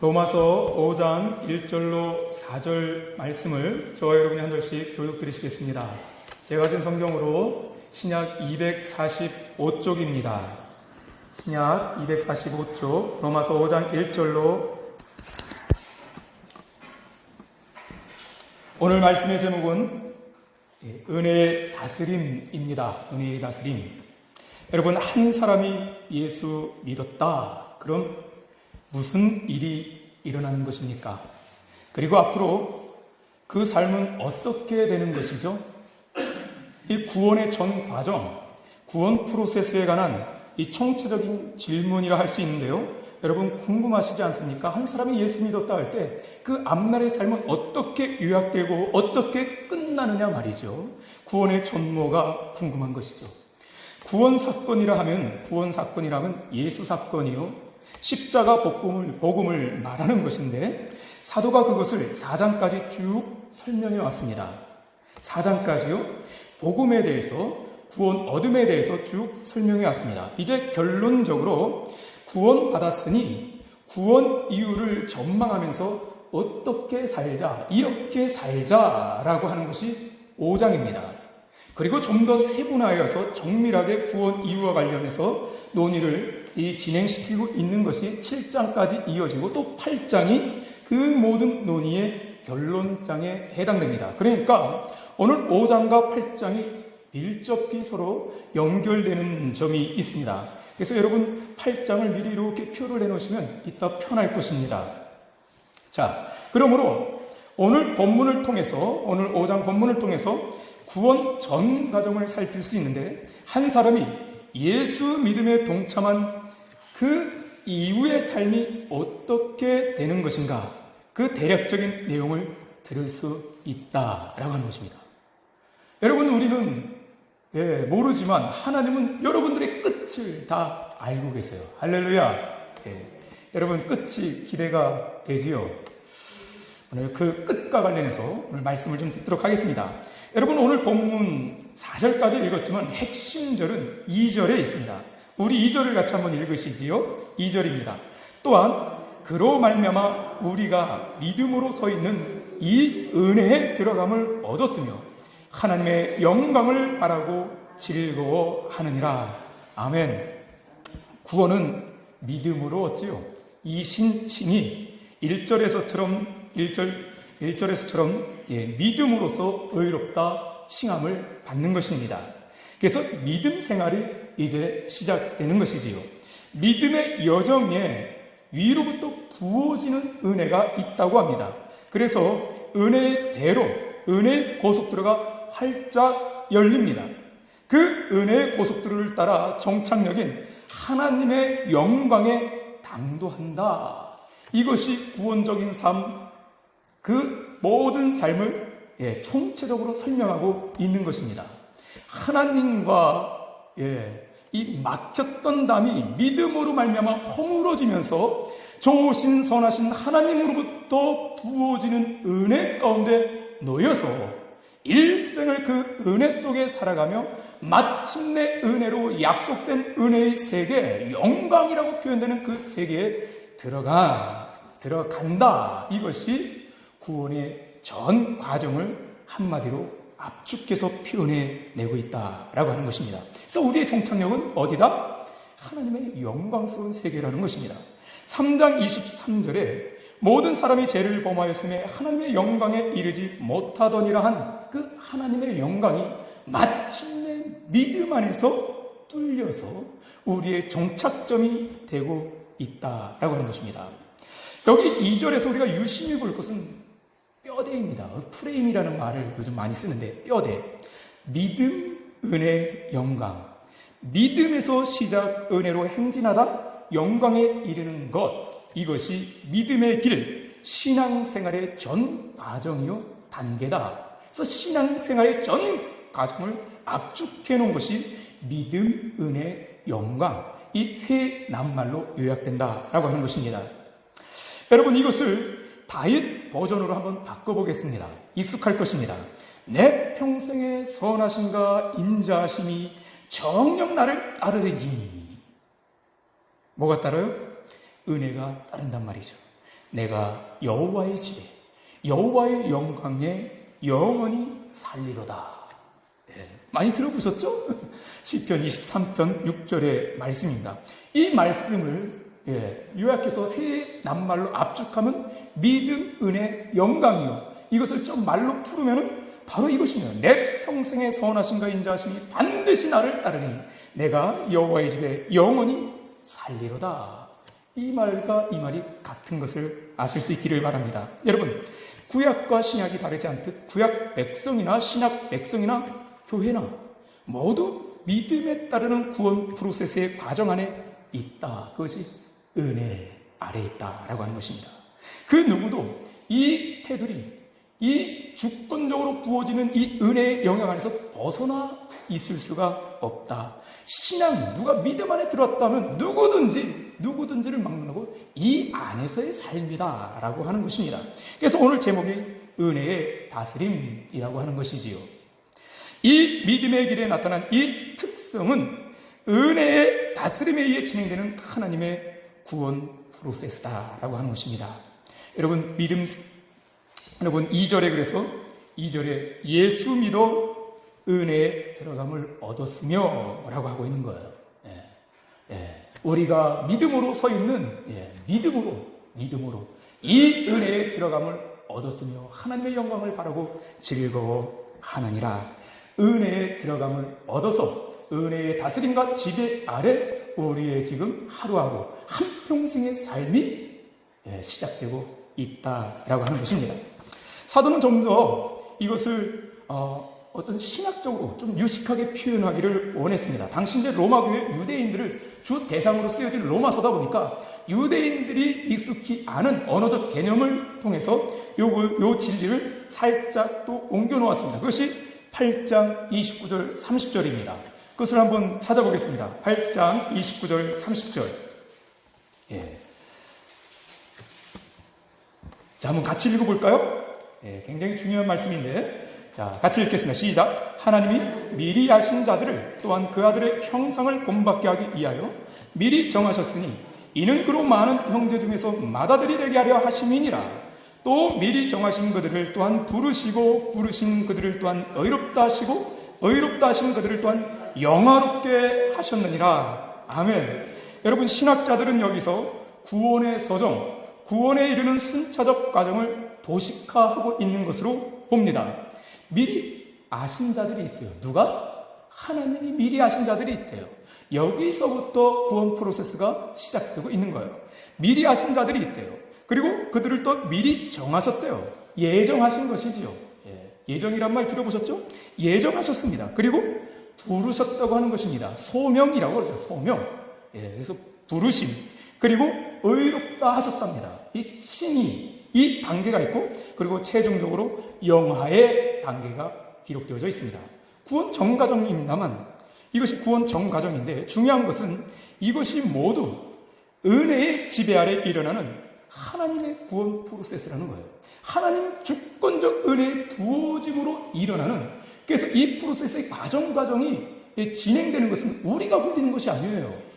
로마서 5장 1절로 4절 말씀을 저와 여러분이 한 절씩 교독 드리시겠습니다. 제가 가진 성경으로 신약 245쪽입니다. 신약 245쪽 로마서 5장 1절로 오늘 말씀의 제목은 은혜의 다스림입니다. 은혜의 다스림. 여러분, 한 사람이 예수 믿었다. 그럼 무슨 일이 일어나는 것입니까? 그리고 앞으로 그 삶은 어떻게 되는 것이죠? 이 구원의 전 과정, 구원 프로세스에 관한 이 총체적인 질문이라 할 수 있는데요. 여러분 궁금하시지 않습니까? 한 사람이 예수 믿었다 할 때 그 앞날의 삶은 어떻게 요약되고 어떻게 끝나느냐 말이죠. 구원의 전모가 궁금한 것이죠. 구원 사건이라면 예수 사건이요. 십자가 복음을 말하는 것인데 사도가 그것을 4장까지 쭉 설명해 왔습니다. 4장까지요. 복음에 대해서, 구원 얻음에 대해서 쭉 설명해 왔습니다. 이제 결론적으로 구원 받았으니 구원 이유를 전망하면서 어떻게 살자, 이렇게 살자라고 하는 것이 5장입니다. 그리고 좀 더 세분화하여서 정밀하게 구원 이유와 관련해서 논의를 진행시키고 있는 것이 7장까지 이어지고 또 8장이 그 모든 논의의 결론장에 해당됩니다. 그러니까 오늘 5장과 8장이 밀접히 서로 연결되는 점이 있습니다. 그래서 여러분 8장을 미리 이렇게 표를 해놓으시면 이따 편할 것입니다. 자, 그러므로 오늘 본문을 통해서, 오늘 5장 본문을 통해서 구원 전 과정을 살필 수 있는데 한 사람이 예수 믿음에 동참한 그 이후의 삶이 어떻게 되는 것인가, 그 대략적인 내용을 들을 수 있다라고 하는 것입니다. 여러분, 우리는 모르지만 하나님은 여러분들의 끝을 다 알고 계세요. 할렐루야. 여러분 끝이 기대가 되지요. 오늘 그 끝과 관련해서 오늘 말씀을 좀 듣도록 하겠습니다. 여러분, 오늘 본문 4절까지 읽었지만 핵심절은 2절에 있습니다. 우리 2절을 같이 한번 읽으시지요. 2절입니다. 또한 그로 말미암아 우리가 믿음으로 서 있는 이 은혜에 들어감을 얻었으며 하나님의 영광을 바라고 즐거워하느니라. 아멘. 구원은 믿음으로 얻지요. 이신칭이 1절에서처럼 믿음으로써 의롭다 칭함을 받는 것입니다. 그래서 믿음 생활이 이제 시작되는 것이지요. 믿음의 여정에 위로부터 부어지는 은혜가 있다고 합니다. 그래서 은혜의 대로, 은혜의 고속도로가 활짝 열립니다. 그 은혜의 고속도로를 따라 정착역인 하나님의 영광에 당도한다. 이것이 구원적인 삶, 그 모든 삶을 총체적으로 설명하고 있는 것입니다. 하나님과 이 막혔던 담이 믿음으로 말미암아 허물어지면서 좋으신 선하신 하나님으로부터 부어지는 은혜 가운데 놓여서 일생을 그 은혜 속에 살아가며 마침내 은혜로 약속된 은혜의 세계, 영광이라고 표현되는 그 세계에 들어간다. 이것이 구원의 전 과정을 한마디로 압축해서 표현해내고 있다라고 하는 것입니다. 그래서 우리의 종착역은 어디다? 하나님의 영광스러운 세계라는 것입니다. 3장 23절에 모든 사람이 죄를 범하였음에 하나님의 영광에 이르지 못하더니라 한 그 하나님의 영광이 마침내 믿음 안에서 뚫려서 우리의 종착점이 되고 있다라고 하는 것입니다. 여기 2절에서 우리가 유심히 볼 것은 뼈대입니다. 프레임이라는 말을 요즘 많이 쓰는데 뼈대. 믿음, 은혜, 영광. 믿음에서 시작 은혜로 행진하다 영광에 이르는 것. 이것이 믿음의 길, 신앙생활의 전 과정이요 단계다. 그래서 신앙생활의 전 과정을 압축해 놓은 것이 믿음, 은혜, 영광. 이 세 낱말로 요약된다라고 하는 것입니다. 여러분, 이것을 다윗 버전으로 한번 바꿔보겠습니다. 익숙할 것입니다. 내 평생의 선하심과 인자하심이 정녕 나를 따르리니. 뭐가 따라요? 은혜가 따른단 말이죠. 내가 여호와의 집에 여호와의 영광에 영원히 살리로다. 많이 들어보셨죠? 시편 23편 6절의 말씀입니다. 이 말씀을 요약해서 세 낱말로 압축하면 믿음, 은혜, 영광이요. 이것을 좀 말로 풀으면 바로 이것입니다. 내 평생의 선하신가 인자하심이 반드시 나를 따르니 내가 여호와의 집에 영원히 살리로다. 이 말과 이 말이 같은 것을 아실 수 있기를 바랍니다. 여러분, 구약과 신약이 다르지 않듯 구약 백성이나 신약 백성이나 교회나 모두 믿음에 따르는 구원 프로세스의 과정 안에 있다. 그것이 은혜 아래에 있다라고 하는 것입니다. 그 누구도 이 테두리, 이 주권적으로 부어지는 이 은혜의 영향 안에서 벗어나 있을 수가 없다. 신앙, 누가 믿음 안에 들어왔다면 누구든지를 막론하고 이 안에서의 삶이다 라고 하는 것입니다. 그래서 오늘 제목이 은혜의 다스림이라고 하는 것이지요. 이 믿음의 길에 나타난 이 특성은 은혜의 다스림에 의해 진행되는 하나님의 구원 프로세스다라고 하는 것입니다. 여러분, 2절에 그래서 2절에 예수 믿어 은혜에 들어감을 얻었으며 라고 하고 있는 거예요. 우리가 믿음으로 서 있는, 믿음으로 이 은혜에 들어감을 얻었으며 하나님의 영광을 바라고 즐거워하느니라. 은혜에 들어감을 얻어서 은혜의 다스림과 지배 아래 우리의 지금 하루하루 한평생의 삶이 시작되고 있다라고 하는 것입니다. 사도는 좀 더 이것을 어떤 신학적으로 좀 유식하게 표현하기를 원했습니다. 당시 이제 로마 교회 유대인들을 주 대상으로 쓰여진 로마서다 보니까 유대인들이 익숙히 아는 언어적 개념을 통해서 요 진리를 살짝 또 옮겨 놓았습니다. 그것이 8장 29절 30절입니다. 그것을 한번 찾아보겠습니다. 8장 29절 30절. 자, 한번 같이 읽어볼까요? 굉장히 중요한 말씀인데, 자, 같이 읽겠습니다. 시작. 하나님이 미리 아신 자들을 또한 그 아들의 형상을 본받게 하기 위하여 미리 정하셨으니 이는 그로 많은 형제 중에서 맏아들이 되게 하려 하심이니라. 또 미리 정하신 그들을 또한 부르시고 부르신 그들을 또한 의롭다 하시고 의롭다 하신 그들을 또한 영화롭게 하셨느니라. 아멘. 여러분, 신학자들은 여기서 구원의 서정, 구원에 이르는 순차적 과정을 도식화하고 있는 것으로 봅니다. 미리 아신 자들이 있대요. 누가? 하나님이 미리 아신 자들이 있대요. 여기서부터 구원 프로세스가 시작되고 있는 거예요. 미리 아신 자들이 있대요. 그리고 그들을 또 미리 정하셨대요. 예정하신 것이지요. 예정이란 말 들어보셨죠? 예정하셨습니다. 그리고 부르셨다고 하는 것입니다. 소명이라고 그러죠. 소명. 그래서 부르심. 그리고 의롭다 하셨답니다. 이 칭의, 이 단계가 있고, 그리고 최종적으로 영화의 단계가 기록되어져 있습니다. 구원 전 과정입니다만, 이것이 구원 전 과정인데 중요한 것은 이것이 모두 은혜의 지배 아래 일어나는 하나님의 구원 프로세스라는 거예요. 하나님 주권적 은혜의 부어짐으로 일어나는, 그래서 이 프로세스의 과정이 진행되는 것은 우리가 굴리는 것이 아니에요.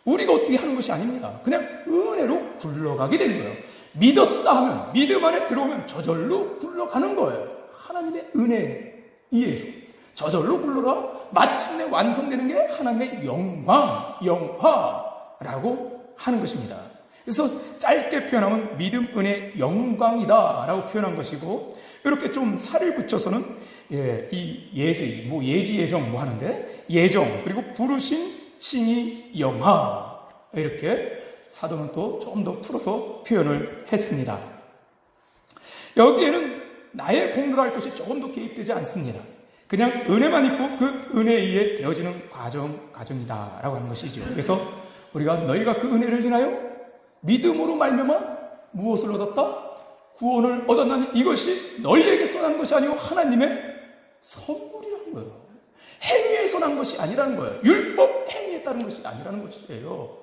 우리가 어떻게 하는 것이 아닙니다. 그냥 은혜로 굴러가게 되는 거예요. 믿었다 하면, 믿음 안에 들어오면 저절로 굴러가는 거예요. 하나님의 은혜에 의해서 저절로 굴러가 마침내 완성되는 게 하나님의 영광, 영화라고 하는 것입니다. 그래서 짧게 표현하면 믿음, 은혜, 영광이다 라고 표현한 것이고, 이렇게 좀 살을 붙여서는 이 예지, 예정 하는데, 예정, 그리고 부르심, 칭의, 영화, 이렇게 사도는 또 좀 더 풀어서 표현을 했습니다. 여기에는 나의 공로라 할 것이 조금 더 개입되지 않습니다. 그냥 은혜만 있고 그 은혜에 의해 되어지는 과정이다 라고 하는 것이죠. 그래서 우리가 너희가 그 은혜를 인하여 믿음으로 말미암아 무엇을 얻었다? 구원을 얻었나니 이것이 너희에게서 난 것이 아니고 하나님의 선물이라는 거예요. 행위에서 난 것이 아니라는 거예요. 율법 행위에 따른 것이 아니라는 것이에요.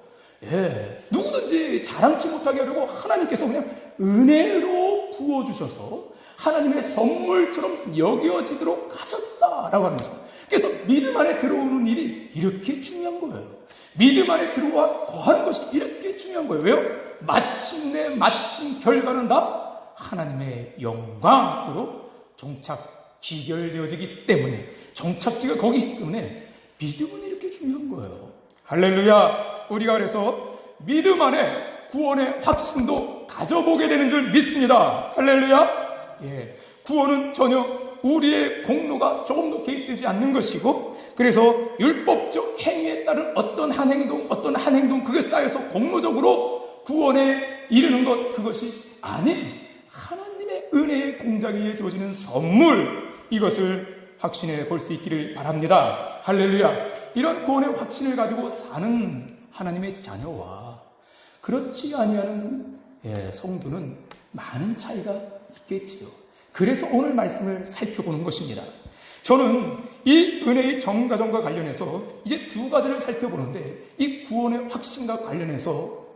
누구든지 자랑치 못하게 하려고 하나님께서 그냥 은혜로 부어주셔서 하나님의 선물처럼 여겨지도록 하셨다라고 하는 것입니다. 그래서 믿음 안에 들어오는 일이 이렇게 중요한 거예요. 믿음 안에 들어와 거하는 것이 이렇게 중요한 거예요. 왜요? 마침 결과는 다 하나님의 영광으로 종착 귀결되어지기 때문에, 종착지가 거기 있기 때문에 믿음은 이렇게 중요한 거예요. 할렐루야. 우리가 그래서 믿음 안에 구원의 확신도 가져보게 되는 줄 믿습니다. 할렐루야. 구원은 전혀 우리의 공로가 조금도 개입되지 않는 것이고, 그래서 율법적 행위에 따른 어떤 한 행동 그게 쌓여서 공로적으로 구원에 이르는 것, 그것이 아닌 하나님의 은혜의 공작에 의해 주어지는 선물, 이것을 확신해 볼 수 있기를 바랍니다. 할렐루야. 이런 구원의 확신을 가지고 사는 하나님의 자녀와 그렇지 아니하는 성도는 많은 차이가 있겠지요. 그래서 오늘 말씀을 살펴보는 것입니다. 저는 이 은혜의 정과정과 관련해서 이제 두 가지를 살펴보는데, 이 구원의 확신과 관련해서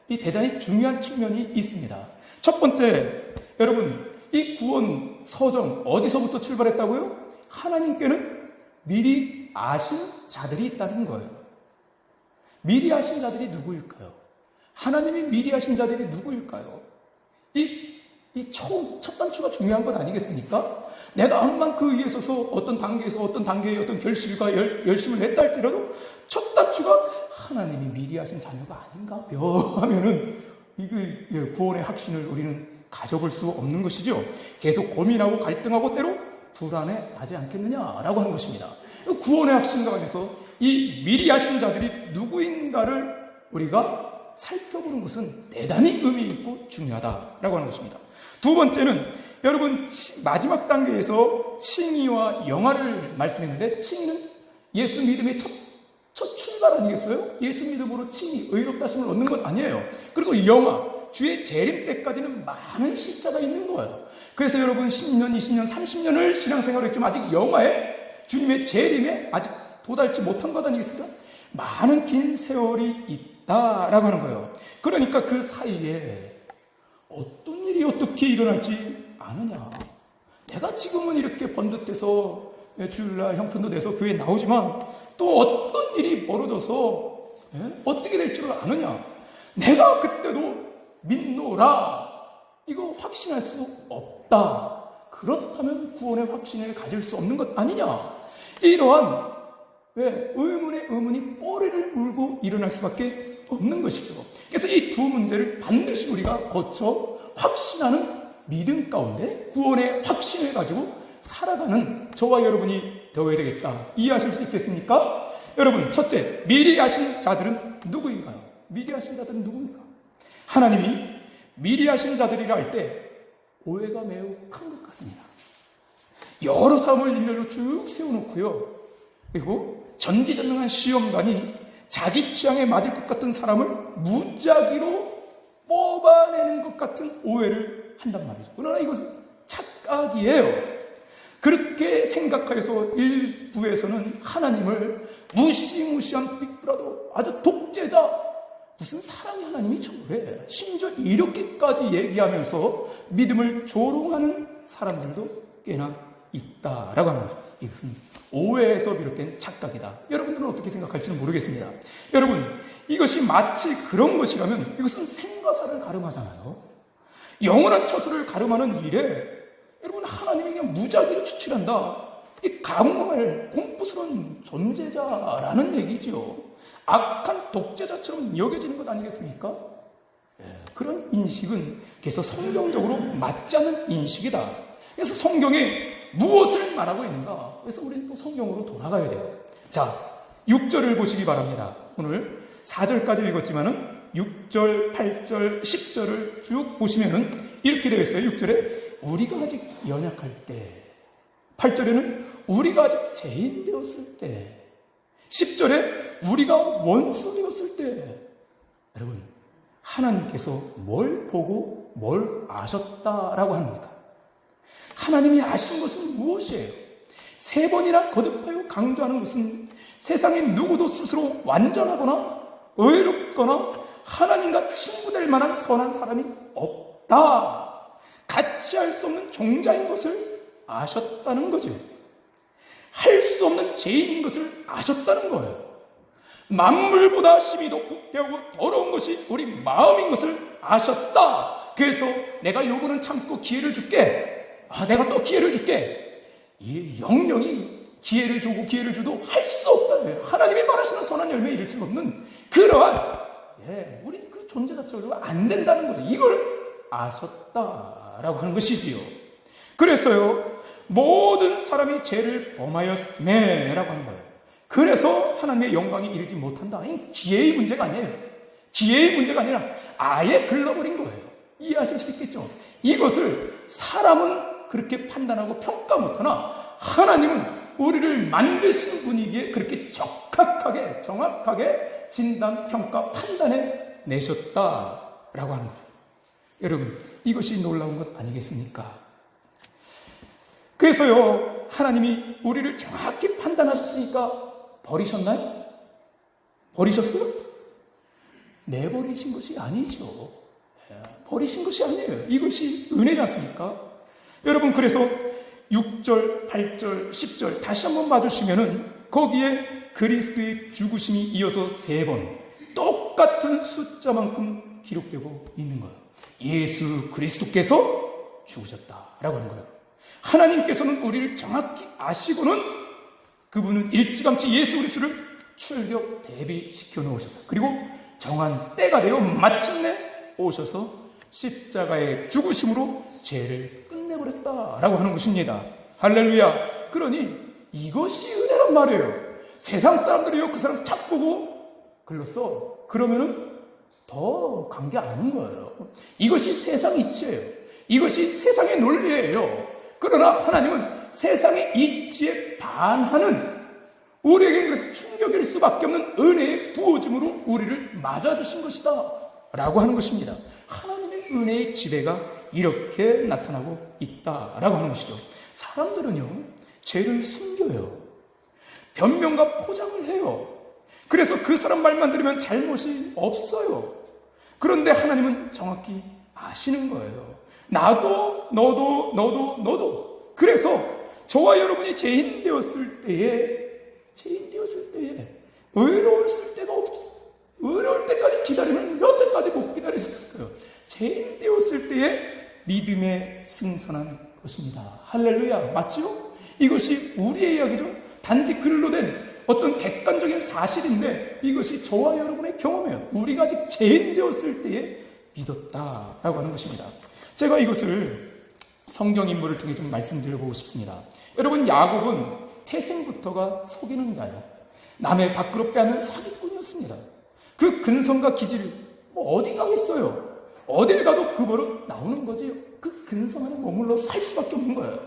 이 대단히 중요한 측면이 있습니다. 첫 번째, 여러분, 이 구원 서정 어디서부터 출발했다고요? 하나님께는 미리 아신 자들이 있다는 거예요. 미리 아신 자들이 누구일까요? 하나님이 미리 아신 자들이 누구일까요? 첫 단추가 중요한 것 아니겠습니까? 내가 암만 그 위에 서서 어떤 단계에서 어떤 단계의 어떤 결실과 열심을 냈다 할지라도 첫 단추가 하나님이 미리 하신 자녀가 아닌가요? 하면은 구원의 확신을 우리는 가져볼 수 없는 것이죠. 계속 고민하고 갈등하고 때로 불안해하지 않겠느냐라고 하는 것입니다. 구원의 확신과 관해서 이 미리 하신 자들이 누구인가를 우리가 살펴보는 것은 대단히 의미 있고 중요하다라고 하는 것입니다. 두 번째는, 여러분, 마지막 단계에서 칭의와 영화를 말씀했는데, 칭의는 예수 믿음의 첫 출발 아니겠어요? 예수 믿음으로 칭의, 의롭다심을 얻는 것 아니에요. 그리고 영화, 주의 재림 때까지는 많은 시차가 있는 거예요. 그래서 여러분 10년, 20년, 30년을 신앙생활을 했지만 아직 영화에, 주님의 재림에 아직 도달치 못한 것 아니겠습니까? 많은 긴 세월이 있다라고 하는 거예요. 그러니까 그 사이에 어떤 일이 어떻게 일어날지 아느냐. 내가 지금은 이렇게 번듯해서 주일날 형편도 내서 교회에 나오지만 또 어떤 일이 벌어져서 어떻게 될 줄을 아느냐. 내가 그때도 믿노라, 이거 확신할 수 없다. 그렇다면 구원의 확신을 가질 수 없는 것 아니냐. 이러한 의문의 의문이 꼬리를 물고 일어날 수밖에 없는 것이죠. 그래서 이 두 문제를 반드시 우리가 거쳐 확신하는 믿음 가운데 구원의 확신을 가지고 살아가는 저와 여러분이 되어야 되겠다. 이해하실 수 있겠습니까? 여러분, 첫째, 미리 하신 자들은 누구인가요? 미리 하신 자들은 누구입니까? 하나님이 미리 하신 자들이라 할 때 오해가 매우 큰 것 같습니다. 여러 사람을 일렬로 쭉 세워놓고요, 그리고 전지전능한 시험관이 자기 취향에 맞을 것 같은 사람을 무작위로 뽑아내는 것 같은 오해를 한단 말이죠. 그러나 이것은 착각이에요. 그렇게 생각해서 일부에서는 하나님을 무시무시한 빅브라더, 아주 독재자, 무슨 사랑의 하나님이 저래, 심지어 이렇게까지 얘기하면서 믿음을 조롱하는 사람들도 꽤나 있다라고 하는 거죠. 이것은 오해에서 비롯된 착각이다. 여러분들은 어떻게 생각할지는 모르겠습니다. 여러분, 이것이 마치 그런 것이라면 이것은 생과사를 가름하잖아요. 영원한 처소를 가름하는 일에 여러분, 하나님이 그냥 무작위로 추출한다, 이 강할 공포스러운 존재자라는 얘기죠. 악한 독재자처럼 여겨지는 것 아니겠습니까? 그런 인식은 그래서 성경적으로 맞지 않는 인식이다. 그래서 성경에 무엇을 말하고 있는가? 그래서 우리는 또 성경으로 돌아가야 돼요. 자, 6절을 보시기 바랍니다. 오늘 4절까지 읽었지만은 6절, 8절, 10절을 쭉 보시면은 이렇게 되어 있어요. 6절에 우리가 아직 연약할 때, 8절에는 우리가 아직 죄인 되었을 때, 10절에 우리가 원수 되었을 때. 여러분, 하나님께서 뭘 보고 뭘 아셨다라고 합니까? 하나님이 아신 것은 무엇이에요? 세 번이나 거듭하여 강조하는 것은 세상에 누구도 스스로 완전하거나 의롭거나 하나님과 친구될 만한 선한 사람이 없다, 같이 할 수 없는 종자인 것을 아셨다는 거죠. 할 수 없는 죄인인 것을 아셨다는 거예요. 만물보다 심히 더 부패하고 더러운 것이 우리 마음인 것을 아셨다. 그래서 내가 요거는 참고 기회를 줄게. 내가 또 기회를 줄게. 이 영령이 기회를 주고 기회를 줘도 할 수 없다. 하나님이 말하시는 선한 열매에 이를 수 없는 그러한 우리 그 존재 자체가 안 된다는 거죠. 이걸 아셨다라고 하는 것이지요. 그래서요, 모든 사람이 죄를 범하였음에 라고 하는 거예요. 그래서 하나님의 영광이 이르지 못한다. 기회의 문제가 아니에요. 기회의 문제가 아니라 아예 글러버린 거예요. 이해하실 수 있겠죠? 이것을 사람은 그렇게 판단하고 평가 못하나 하나님은 우리를 만드신 분이기에 그렇게 적합하게 정확하게 진단, 평가, 판단해 내셨다라고 하는 거죠. 여러분, 이것이 놀라운 것 아니겠습니까? 그래서요, 하나님이 우리를 정확히 판단하셨으니까 버리셨나요? 버리셨어요? 내버리신 것이 아니죠. 버리신 것이 아니에요. 이것이 은혜지 않습니까? 여러분, 그래서 6절, 8절, 10절 다시 한번 봐주시면은 거기에 그리스도의 죽으심이 이어서 3번 똑같은 숫자만큼 기록되고 있는 거예요. 예수 그리스도께서 죽으셨다라고 하는 거예요. 하나님께서는 우리를 정확히 아시고는 그분은 일찌감치 예수 그리스도를 출격 대비시켜 놓으셨다. 그리고 정한 때가 되어 마침내 오셔서 십자가의 죽으심으로 죄를 끝내버렸다라고 하는 것입니다. 할렐루야. 그러니 이것이 은혜란 말이에요. 세상 사람들이요, 그 사람 착 보고 글렀어. 그러면은 더 관계 안 하는 거예요. 이것이 세상 이치예요. 이것이 세상의 논리예요. 그러나 하나님은 세상의 이치에 반하는 우리에게 그래서 충격일 수밖에 없는 은혜의 부어짐으로 우리를 맞아주신 것이다 라고 하는 것입니다. 하나님의 은혜의 지배가 이렇게 나타나고 있다라고 하는 것이죠. 사람들은요, 죄를 숨겨요. 변명과 포장을 해요. 그래서 그 사람 말만 들으면 잘못이 없어요. 그런데 하나님은 정확히 아시는 거예요. 나도 너도 그래서 저와 여러분이 죄인 되었을 때에 의로웠을 때가 없어. 의로울 때까지 기다리면 여태까지 못 기다렸을 거예요. 죄인 되었을 때에 믿음에 승선한 것입니다. 할렐루야. 맞죠? 이것이 우리의 이야기죠. 단지 글로 된 어떤 객관적인 사실인데 이것이 저와 여러분의 경험이에요. 우리가 아직 죄인 되었을 때에 믿었다라고 하는 것입니다. 제가 이것을 성경 인물을 통해 좀 말씀드려보고 싶습니다. 여러분, 야곱은 태생부터가 속이는 자요, 남의 밖으로 빼앗는 사기꾼이었습니다. 그 근성과 기질 어디 가겠어요? 어딜 가도 그 버릇 나오는 거지요. 그 근성 안에 머물러 살 수밖에 없는 거예요.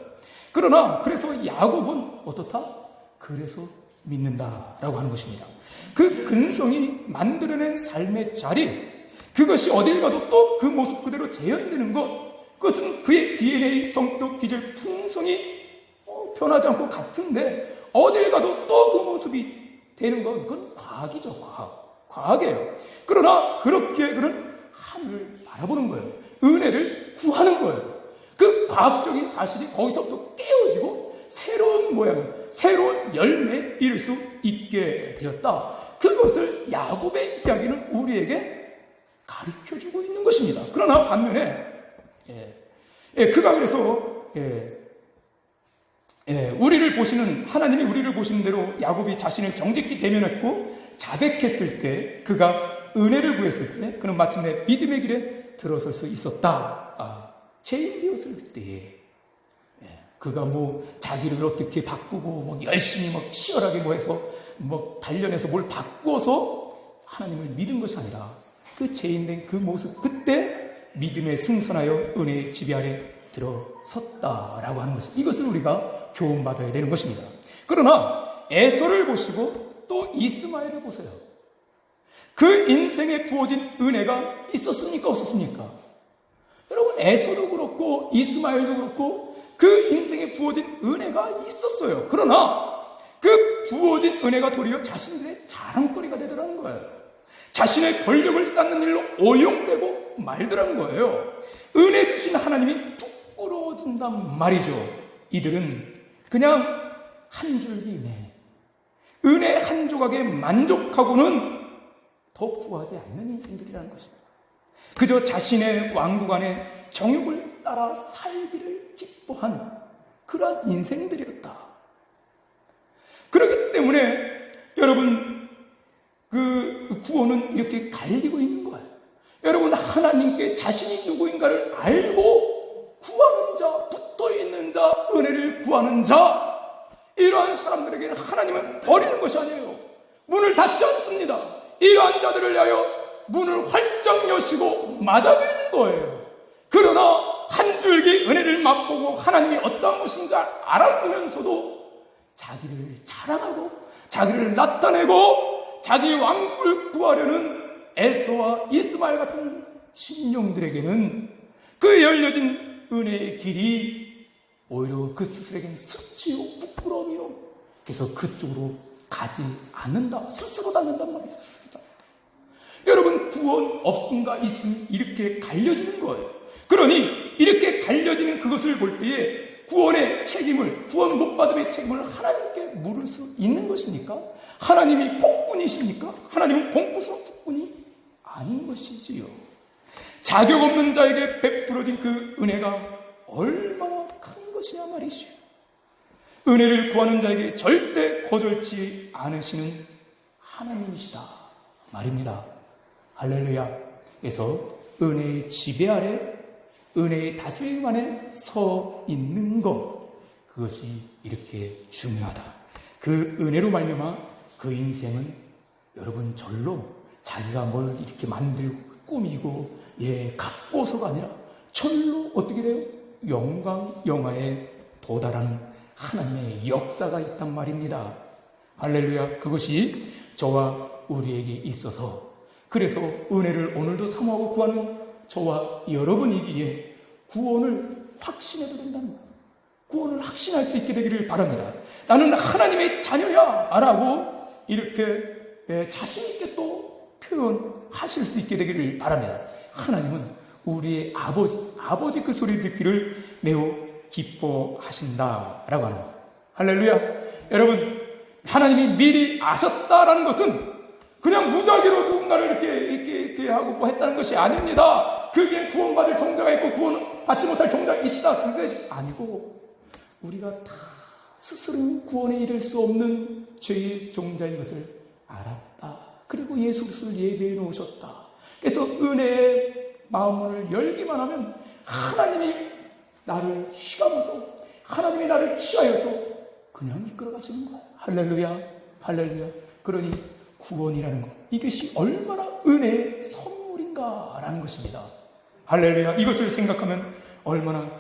그러나 그래서 야곱은 어떻다? 그래서 믿는다라고 하는 것입니다. 그 근성이 만들어낸 삶의 자리, 그것이 어딜 가도 또 그 모습 그대로 재현되는 것, 그것은 그의 DNA, 성격, 기질, 품성이 변하지 않고 같은데 어딜 가도 또 그 모습이 되는 건 그건 과학이죠. 과학이에요. 그러나 그렇게 그는 하늘을 바라보는 거예요. 은혜를 구하는 거예요. 그 과학적인 사실이 거기서부터 깨어지고 새로운 모양, 새로운 열매에 이를 수 있게 되었다. 그것을 야곱의 이야기는 우리에게 가르쳐주고 있는 것입니다. 그러나 반면에 그가 그래서 우리를 보시는, 하나님이 우리를 보시는 대로 야곱이 자신을 정직히 대면했고 자백했을 때, 그가 은혜를 구했을 때 그는 마침내 믿음의 길에 들어설 수 있었다. 죄인 되었을 때에 그가 자기를 어떻게 바꾸고 열심히 치열하게 해서 단련해서 뭘 바꾸어서 하나님을 믿은 것이 아니라 그 죄인된 그 모습, 그때 믿음에 승선하여 은혜의 지배 아래 들어섰다라고 하는 것입니다. 이것을 우리가 교훈받아야 되는 것입니다. 그러나 에서를 보시고 또 이스마엘을 보세요. 그 인생에 부어진 은혜가 있었습니까? 없었습니까? 여러분, 에서도 그렇고 이스마엘도 그렇고 그 인생에 부어진 은혜가 있었어요. 그러나 그 부어진 은혜가 도리어 자신들의 자랑거리가 되더라는 거예요. 자신의 권력을 쌓는 일로 오용되고 말더라는 거예요. 은혜 주신 하나님이 부끄러워진단 말이죠. 이들은 그냥 한 줄기 은혜, 은혜 한 조각에 만족하고는 더 구하지 않는 인생들이라는 것입니다. 그저 자신의 왕국 안에 정욕을 따라 살기를 기뻐한 그러한 인생들이었다. 그렇기 때문에 여러분, 그 구원은 이렇게 갈리고 있는 거예요. 여러분, 하나님께 자신이 누구인가를 알고 구하는 자, 붙어있는 자, 은혜를 구하는 자, 이러한 사람들에게는 하나님은 버리는 것이 아니에요. 문을 닫지 않습니다. 이러한 자들을 위하여 문을 활짝 여시고 맞아들이는 거예요. 그러나 한 줄기 은혜를 맛보고 하나님이 어떤 것인가 알았으면서도 자기를 자랑하고 자기를 나타내고 자기 왕국을 구하려는 에서와 이스마엘 같은 심령들에게는 그 열려진 은혜의 길이 오히려 그 스스로에게는 수치요 부끄러움이요, 그래서 그쪽으로 가지 않는다, 스스로 닫는단 말이 있습니다. 여러분, 구원 없음과 있음이 이렇게 갈려지는 거예요. 그러니 이렇게 갈려지는 그것을 볼 때에 구원의 책임을, 구원 못 받음의 책임을 하나님께 물을 수 있는 것입니까? 하나님이 폭군이십니까? 하나님은 공포스러운 폭군이 아닌 것이지요. 자격 없는 자에게 베풀어진 그 은혜가 얼마나 큰 것이냐 말이죠. 은혜를 구하는 자에게 절대 거절치 않으시는 하나님이시다 말입니다. 할렐루야. 그래서 은혜의 지배 아래, 은혜의 다스림 안에 서 있는 것, 그것이 이렇게 중요하다. 그 은혜로 말미암아 그 인생은 여러분 절로 자기가 뭘 이렇게 만들고 꾸미고 갖고서가 아니라 절로 어떻게 돼요? 영광 영화에 도달하는 하나님의 역사가 있단 말입니다. 할렐루야. 그것이 저와 우리에게 있어서, 그래서 은혜를 오늘도 사모하고 구하는 저와 여러분이기에 구원을 확신해도 된답니다. 구원을 확신할 수 있게 되기를 바랍니다. 나는 하나님의 자녀야 라고 이렇게 자신 있게 또 표현하실 수 있게 되기를 바랍니다. 하나님은 우리의 아버지 그 소리 듣기를 매우 기뻐하신다라고 하는 거예요. 할렐루야. 여러분, 하나님이 미리 아셨다라는 것은 그냥 무작위로 누군가를 이렇게 하고 뭐 했다는 것이 아닙니다. 그게 구원받을 종자가 있고 구원받지 못할 종자가 있다, 그것이 아니고 우리가 다 스스로 구원에 이를 수 없는 죄의 종자인 것을 알았다. 그리고 예수 그리스도를 예배해 놓으셨다. 그래서 은혜의 마음문을 열기만 하면 하나님이 나를 휘감아서, 하나님이 나를 취하여서 그냥 이끌어 가시는 거야. 할렐루야, 할렐루야. 그러니 구원이라는 것, 이것이 얼마나 은혜의 선물인가라는 것입니다. 할렐루야. 이것을 생각하면 얼마나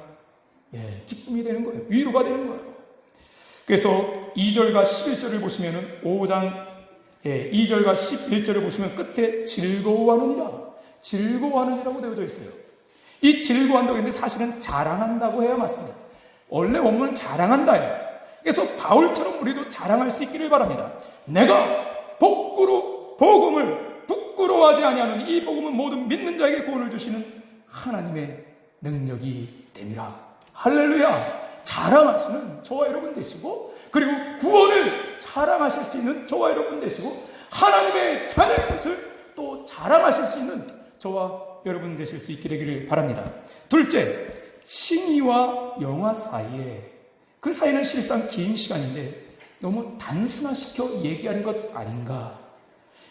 기쁨이 되는 거예요. 위로가 되는 거예요. 그래서 2절과 11절을 보시면은 5장 2절과 11절을 보시면 끝에 즐거워하느니라고 되어져 있어요. 이 즐거워한다고 했는데 사실은 자랑한다고 해야 맞습니다. 원래 원문은 자랑한다예요. 그래서 바울처럼 우리도 자랑할 수 있기를 바랍니다. 내가 복음을 부끄러워하지 아니하는 이 복음은 모든 믿는 자에게 구원을 주시는 하나님의 능력이 됨이라. 할렐루야. 자랑하시는 저와 여러분 되시고, 그리고 구원을 자랑하실 수 있는 저와 여러분 되시고, 하나님의 자녀의 것을 또 자랑하실 수 있는 저와 여러분 되실 수 있게 되기를 바랍니다. 둘째, 칭의와 영화 사이에, 그 사이는 실상 긴 시간인데 너무 단순화시켜 얘기하는 것 아닌가.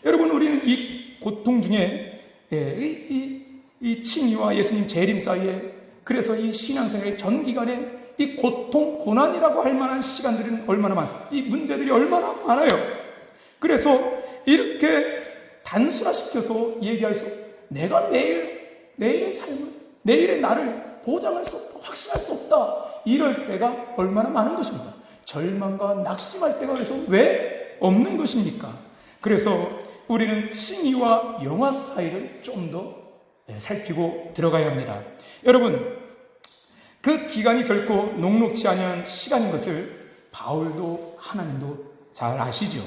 여러분, 우리는 이 고통 중에 이 칭의와 예수님 재림 사이에, 그래서 이 신앙생활의 전 기간에 이 고통, 고난이라고 할 만한 시간들은 얼마나 많습니까? 이 문제들이 얼마나 많아요. 그래서 이렇게 단순화시켜서 얘기할 수, 내가 내일의 삶을, 내일의 나를 보장할 수 없다, 확신할 수 없다, 이럴 때가 얼마나 많은 것입니다. 절망과 낙심할 때가 그래서 왜 없는 것입니까? 그래서 우리는 칭의와 영화 사이를 좀 더 살피고 들어가야 합니다. 여러분, 그 기간이 결코 녹록지 아니한 시간인 것을 바울도 하나님도 잘 아시죠.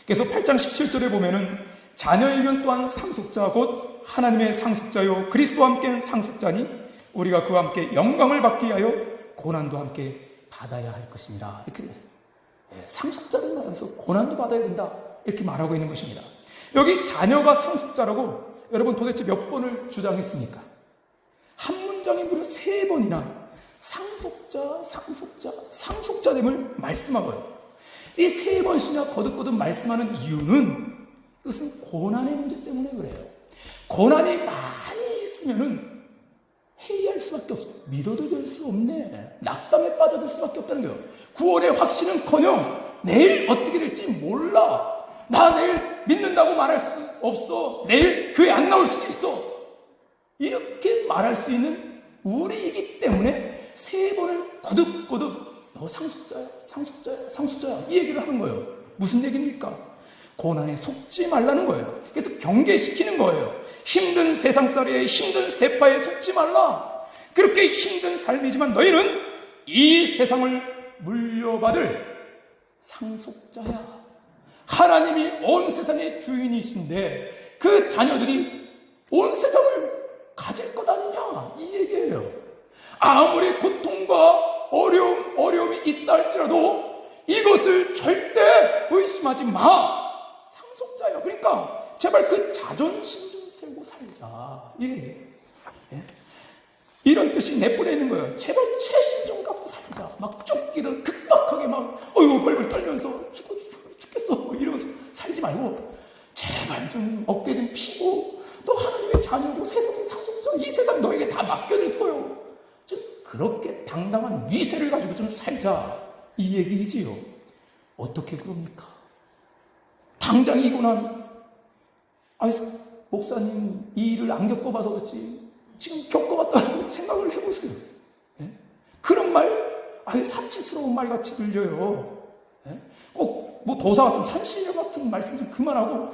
그래서 8장 17절에 보면은 자녀이면 또한 상속자 곧 하나님의 상속자요 그리스도와 함께 상속자니 우리가 그와 함께 영광을 받기 위하여 고난도 함께 받아야 할 것이니라, 이렇게 되어 있습니다. 상속자를 말하면서 고난도 받아야 된다 이렇게 말하고 있는 것입니다. 여기 자녀가 상속자라고 여러분 도대체 몇 번을 주장했습니까? 한 문장에 무려 3번이나 상속자됨을 말씀하고요. 이 3번씩이나 거듭거듭 말씀하는 이유는 이것은 고난의 문제 때문에 그래요. 고난이 많이 있으면은 회의할 수밖에 없어. 믿어도 될 수 없네. 낙담에 빠져들 수밖에 없다는 거예요. 구원의 확신은커녕 내일 어떻게 될지 몰라. 나 내일 믿는다고 말할 수 없어. 내일 교회 안 나올 수도 있어. 이렇게 말할 수 있는 우리이기 때문에 3번을 거듭거듭 너 상속자야 이 얘기를 하는 거예요. 무슨 얘기입니까? 고난에 속지 말라는 거예요. 그래서 경계시키는 거예요. 힘든 세상살이에 힘든 세파에 속지 말라. 그렇게 힘든 삶이지만 너희는 이 세상을 물려받을 상속자야. 하나님이 온 세상의 주인이신데 그 자녀들이 온 세상을 가질 것 아니냐 이 얘기예요. 아무리 고통과 어려움이 있다 할지라도 이것을 절대 의심하지 마. 상속자야. 그러니까 제발 그 자존심 좀 세우고 살자. 이런 뜻이 내포되어 있는 거예요. 제발 채심 좀 갖고 살자. 막 쫓기듯 급박하게 막 벌벌 떨면서 죽겠어 이러면서 살지 말고 제발 좀 어깨 좀 피고 또 하나님의 자녀고 세상의 상속자 이 세상 너에게 다 맡겨질 거요. 좀 그렇게 당당한 위세를 가지고 좀 살자 이 얘기이지요. 어떻게 그럽니까? 당장 이고난 목사님 이 일을 안 겪어봐서 그렇지 지금 겪어봤다고 생각을 해보세요. 그런 말 사치스러운 말 같이 들려요. 꼭 뭐 도사 같은 산신령 같은 말씀 좀 그만하고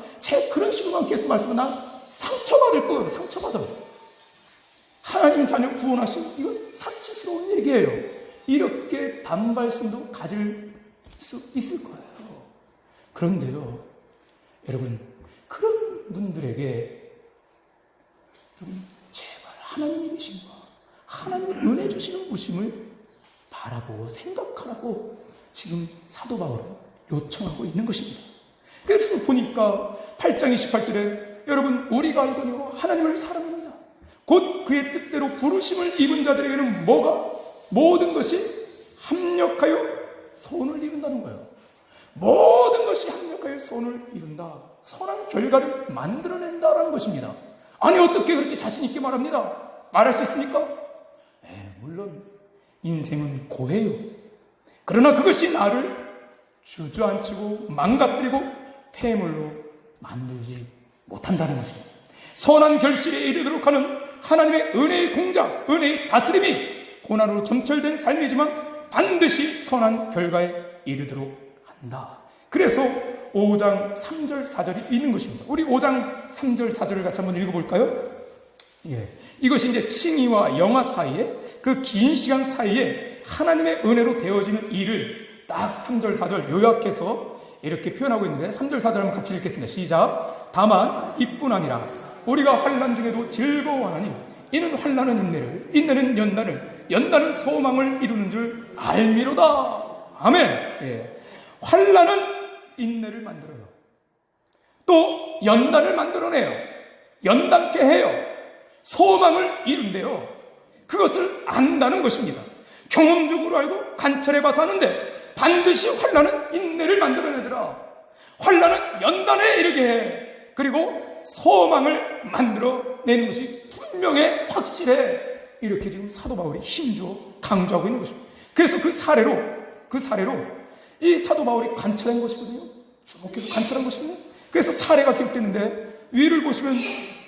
그런 식으로만 계속 말씀하면 난 상처받을 거예요. 상처받아. 하나님 자녀 구원하신 이거 사치스러운 얘기예요. 이렇게 반발심도 가질 수 있을 거예요. 그런데요 여러분 그런 분들에게 여러분 제발 하나님이 계신가 하나님의 은혜 주시는 부심을 바라보고 생각하라고 지금 사도 바울은 요청하고 있는 것입니다. 그래서 보니까 8장 28절에 여러분 우리가 알거니와 하나님을 사랑하는 자 곧 그의 뜻대로 부르심을 입은 자들에게는 모든 것이 합력하여 소원을 이룬다는 거예요. 모든 것이 합력하여 소원을 이룬다. 선한 결과를 만들어낸다라는 것입니다. 아니 어떻게 그렇게 자신 있게 말합니다. 말할 수 있습니까? 물론 인생은 고해요. 그러나 그것이 나를 주저앉히고 망가뜨리고 폐물로 만들지 못한다는 것입니다. 선한 결실에 이르도록 하는 하나님의 은혜의 공작, 은혜의 다스림이 고난으로 점철된 삶이지만 반드시 선한 결과에 이르도록 한다. 그래서 5장 3절 4절이 있는 것입니다. 우리 5장 3절 4절을 같이 한번 읽어볼까요? 이것이 이제 칭의와 영화 사이에 그 긴 시간 사이에 하나님의 은혜로 되어지는 일을 딱 3절 4절 요약해서 이렇게 표현하고 있는데 3절 4절 한번 같이 읽겠습니다. 시작. 다만 이뿐 아니라 우리가 환난 중에도 즐거워하나니 이는 환난은 인내를 인내는 연단은 소망을 이루는 줄 알미로다. 아멘. 환난은 인내를 만들어요. 또 연단을 만들어내요. 연단케 해요. 소망을 이룬대요. 그것을 안다는 것입니다. 경험적으로 알고 관찰해봐서 하는데 반드시 환난은 인내를 만들어내더라. 환난은 연단에 이르게 해. 그리고 소망을 만들어내는 것이 분명해, 확실해. 이렇게 지금 사도 바울이 힘주어 강조하고 있는 것입니다. 그래서 그 사례로 이 사도 바울이 관찰한 것이거든요. 주목해서 관찰한 것이거든요. 그래서 사례가 기록됐는데 위를 보시면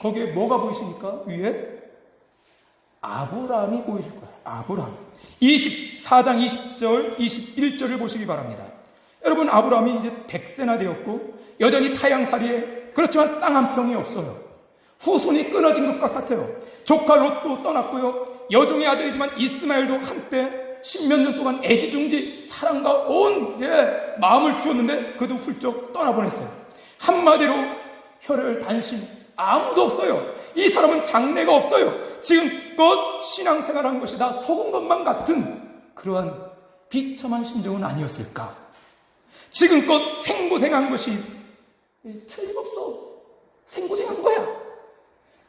거기에 뭐가 보이십니까? 위에 아브라함이 보이실 거예요. 아브라함. 24장 20절, 21절을 보시기 바랍니다. 여러분 아브라함이 이제 100세나 되었고 여전히 타향살이에 그렇지만 땅 한 평이 없어요. 후손이 끊어진 것 같아요. 조카 롯도 떠났고요. 여종의 아들이지만 이스마엘도 한때 10몇 년 동안 애지중지 사랑과 온 마음을 주었는데 그도 훌쩍 떠나보냈어요. 한마디로 혈혈 단신 아무도 없어요. 이 사람은 장래가 없어요. 지금껏 신앙생활한 것이 다 속은 것만 같은 그러한 비참한 심정은 아니었을까? 지금껏 생고생한 것이 틀림없어. 생고생한 거야.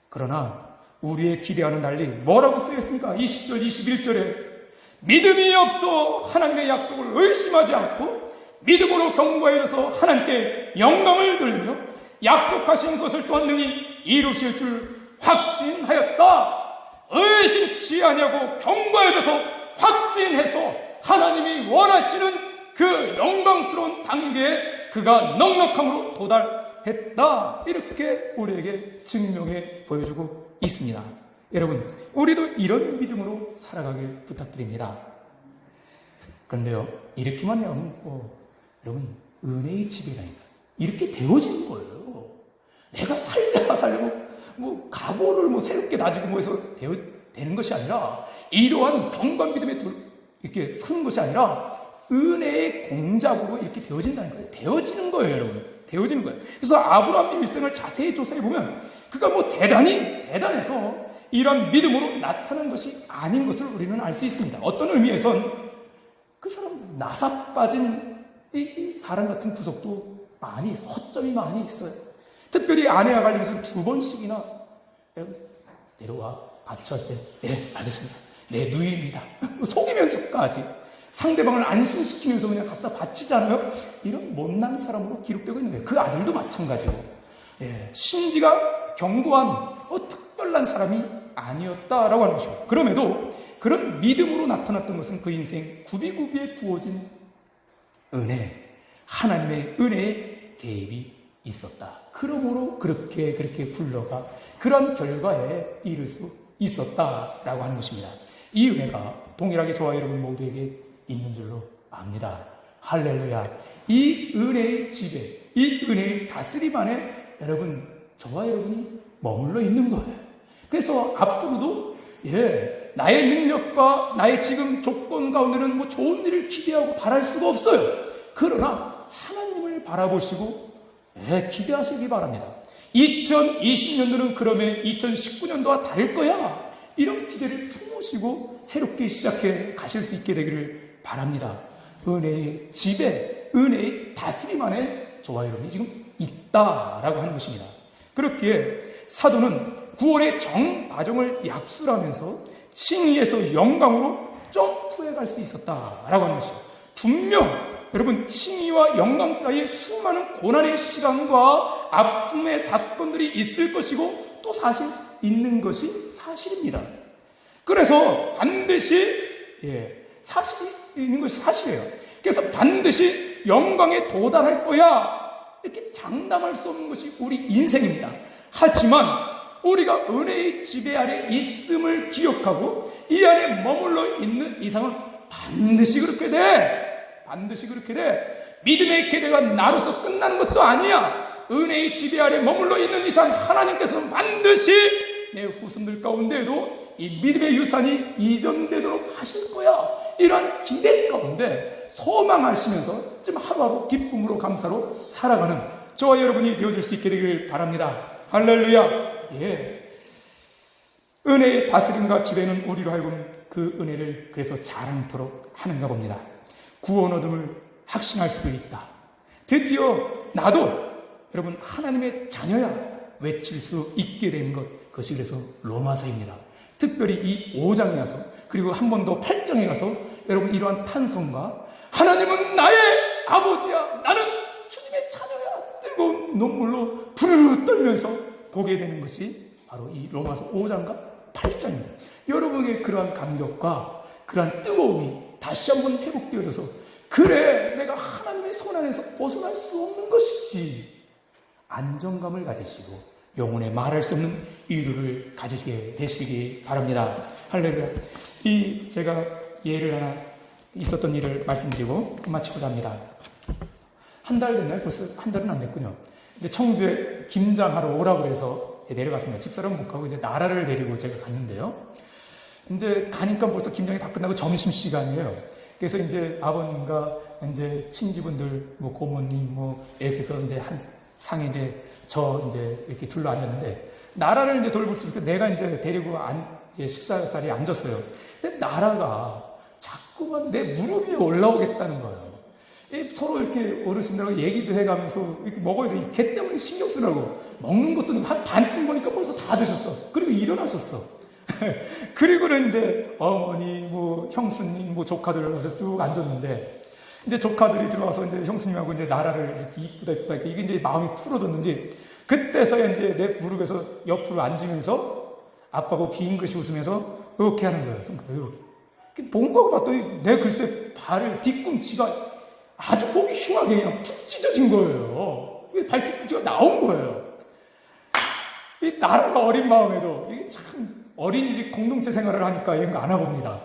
그러나 우리의 기대하는 날이 뭐라고 쓰였습니까? 20절, 21절에 믿음이 없어 하나님의 약속을 의심하지 않고 믿음으로 경고해서 하나님께 영광을 돌리며 약속하신 것을 또한 능히 이루실 줄 확신하였다. 의심치 아니하고 경고해서 확신해서 하나님이 원하시는 그 영광스러운 단계에 그가 넉넉함으로 도달했다. 이렇게 우리에게 증명해 보여주고 있습니다. 여러분, 우리도 이런 믿음으로 살아가길 부탁드립니다. 그런데요, 이렇게만 하면 여러분, 은혜의 지배라니까 이렇게 되어지는 거예요. 내가 살자 살고 각오를 새롭게 다지고 해서 되는 것이 아니라, 이러한 경건 믿음에 이렇게 서는 것이 아니라 은혜의 공작으로 이렇게 되어진다는 거예요. 되어지는 거예요, 여러분. 되어지는 거예요. 그래서 아브라함의 일생을 자세히 조사해 보면 그가 대단해서 이런 믿음으로 나타난 것이 아닌 것을 우리는 알 수 있습니다. 어떤 의미에선 그 사람 나사 빠진 이 사람 같은 구석도 많이 있어요. 허점이 많이 있어요. 특별히 아내와 관련해서 2번씩이나 여러분 내려와 받쳐할 때 네 알겠습니다. 네 누이입니다. 속이면서까지 상대방을 안심시키면서 그냥 갖다 바치잖아요. 이런 못난 사람으로 기록되고 있는 거예요. 그 아들도 마찬가지고, 심지가 견고한 특별한 사람이 아니었다라고 하는 것이고, 그럼에도 그런 믿음으로 나타났던 것은 그 인생 구비구비에 부어진 은혜, 하나님의 은혜의 개입이 있었다. 그러므로 그렇게 굴러가 그런 결과에 이를 수 있었다라고 하는 것입니다. 이 은혜가 동일하게 저와 여러분 모두에게 있는 줄로 압니다. 할렐루야. 이 은혜의 지배, 이 은혜의 다스림 안에 여러분, 저와 여러분이 머물러 있는 거예요. 그래서 앞으로도 나의 능력과 나의 지금 조건 가운데는 좋은 일을 기대하고 바랄 수가 없어요. 그러나 하나님을 바라보시고 기대하시기 바랍니다. 2020년도는 그러면 2019년도와 다를 거야. 이런 기대를 품으시고 새롭게 시작해 가실 수 있게 되기를 바랍니다. 은혜의 지배, 은혜의 다스림 안에 저와 여러분이 지금 있다라고 하는 것입니다. 그렇기에 사도는 구원의 정 과정을 약술하면서 칭의에서 영광으로 점프해 갈 수 있었다라고 하는 것이죠. 분명 여러분, 칭의와 영광 사이에 수많은 고난의 시간과 아픔의 사건들이 있을 것이고 또 사실 있는 것이 사실입니다. 그래서 반드시 사실이 있는 것이 사실이에요. 그래서 반드시 영광에 도달할 거야, 이렇게 장담할 수 없는 것이 우리 인생입니다. 하지만 우리가 은혜의 지배 아래 있음을 기억하고 이 안에 머물러 있는 이상은 반드시 그렇게 돼. 반드시 그렇게 돼. 믿음의 계대가 나로서 끝나는 것도 아니야. 은혜의 지배 아래 머물러 있는 이상 하나님께서는 반드시 내 후손들 가운데에도 이 믿음의 유산이 이전되도록 하실 거야. 이러한 기대 가운데 소망하시면서 지금 하루하루 기쁨으로 감사로 살아가는 저와 여러분이 되어줄 수 있게 되길 바랍니다. 할렐루야. 은혜의 다스림과 지배는 우리로 하여금 그 은혜를 그래서 자랑토록 하는가 봅니다. 구원 얻음을 확신할 수도 있다. 드디어 나도 여러분 하나님의 자녀야 외칠 수 있게 된 것, 그것이 그래서 로마서입니다. 특별히 이 5장에 가서, 그리고 한 번 더 8장에 가서 여러분 이러한 탄성과 하나님은 나의 아버지야, 나는 주님의 자녀야, 뜨거운 눈물로 부르르 떨면서 보게 되는 것이 바로 이 로마서 5장과 8장입니다. 여러분의 그러한 감격과 그러한 뜨거움이 다시 한번 회복되어져서, 그래 내가 하나님의 손 안에서 벗어날 수 없는 것이지, 안정감을 가지시고 영혼에 말할 수 없는 이유를 가지시게 되시기 바랍니다. 할렐루야. 제가 예를 하나 있었던 일을 말씀드리고 마치고자 합니다. 한 달 됐나요? 벌써 한 달은 안 됐군요. 이제 청주에 김장하러 오라고 해서 내려갔습니다. 집사람 못 가고 이제 나라를 데리고 제가 갔는데요. 이제 가니까 벌써 김장이 다 끝나고 점심시간이에요. 그래서 이제 아버님과 이제 친지분들, 고모님, 이렇게 해서 이제 한 상에 이제 이렇게 둘러 앉았는데, 나라를 이제 돌볼 수 있으니까 내가 이제 데리고 이제 식사 자리에 앉았어요. 근데 나라가 자꾸만 내 무릎 위에 올라오겠다는 거예요. 서로 이렇게 어르신들하고 얘기도 해가면서 이렇게 먹어야 돼. 개 때문에 신경 쓰라고. 먹는 것도 한 반쯤 보니까 벌써 다 드셨어. 그리고 일어나셨어. 그리고는 이제 어머니, 뭐 형수님, 뭐 조카들 와서 쭉 앉았는데, 이제 조카들이 들어와서 이제 형수님하고 이제 나라를 이렇게 이쁘다 이게 이제 마음이 풀어졌는지, 그때서야 이제 내 무릎에서 옆으로 앉으면서 아빠가 빙긋이 웃으면서 이렇게 하는 거예요. 손가락을 이렇게. 뭔가 봤더니 내 글쎄 발을 뒤꿈치가 아주 보기 흉하게 그냥 푹 찢어진 거예요. 발 뒤꿈치가 나온 거예요. 이 나라가 어린 마음에도 이게 참 어린이집 공동체 생활을 하니까 이런 거 안 하봅니다.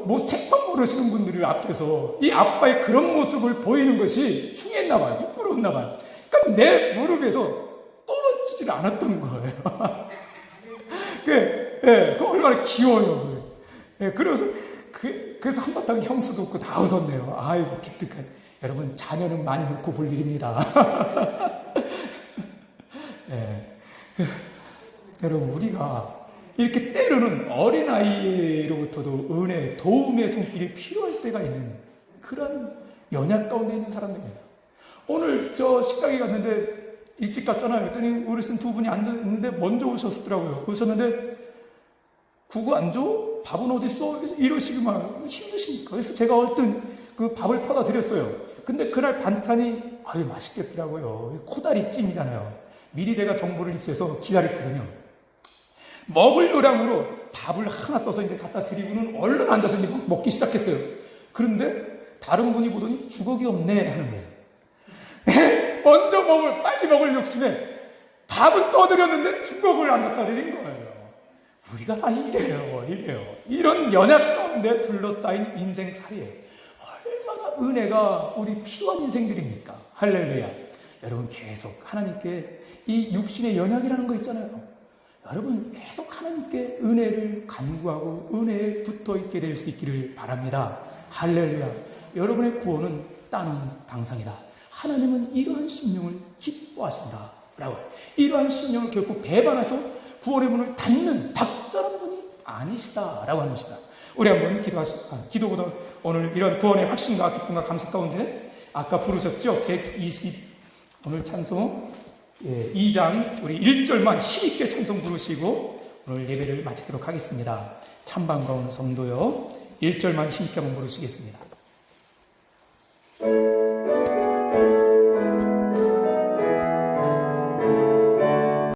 뭐 생방 모르시는 분들 앞에서 이 아빠의 그런 모습을 보이는 것이 흉했나 봐요. 부끄러웠나 봐요. 그러니까 내 무릎에서 떨어지질 않았던 거예요. 그 얼마나 귀여워요. 그래서 한바탕 형수도 없고 다 웃었네요. 아이고, 기특한. 여러분, 자녀는 많이 놓고 볼 일입니다. 여러분, 우리가 이렇게 때로는 어린아이로부터도 은혜, 도움의 손길이 필요할 때가 있는 그런 연약 가운데 있는 사람들입니다. 오늘 저 식당에 갔는데 일찍 갔잖아요. 그랬더니 어르신 두 분이 앉아있는데 먼저 오셨더라고요. 그러셨는데 국어 안 줘? 밥은 어딨어? 이러시기만 힘드시니까. 그래서 제가 얼른 그 밥을 퍼다 드렸어요. 근데 그날 반찬이 아유 맛있겠더라고요. 코다리 찜이잖아요. 미리 제가 정보를 입수해서 기다렸거든요. 먹을 요량으로 밥을 하나 떠서 이제 갖다 드리고는 얼른 앉아서 이제 먹기 시작했어요. 그런데 다른 분이 보더니 주걱이 없네 하는 거예요. 먼저 빨리 먹을 욕심에 밥은 떠드렸는데 주걱을 안 갖다 드린 거예요. 우리가 다 이래요. 이런 연약 가운데 둘러싸인 인생살이에 얼마나 은혜가 우리 필요한 인생들입니까? 할렐루야. 여러분 계속 하나님께 이 육신의 연약이라는 거 있잖아요. 여러분 계속 하나님께 은혜를 간구하고 은혜에 붙어있게 될 수 있기를 바랍니다. 할렐루야. 여러분의 구원은 따는 당상이다. 하나님은 이러한 심령을 기뻐하신다. 라고. 이러한 심령을 결코 배반해서 구원의 문을 닫는 박절한 분이 아니시다. 라고 하는 것입니다. 우리 한번 기도보다 오늘 이런 구원의 확신과 기쁨과 감사 가운데 아까 부르셨죠? 120 오늘 찬송 2장 우리 1절만 힘있게 찬송 부르시고 오늘 예배를 마치도록 하겠습니다. 찬반가운 성도요 1절만 힘있게 한번 부르시겠습니다.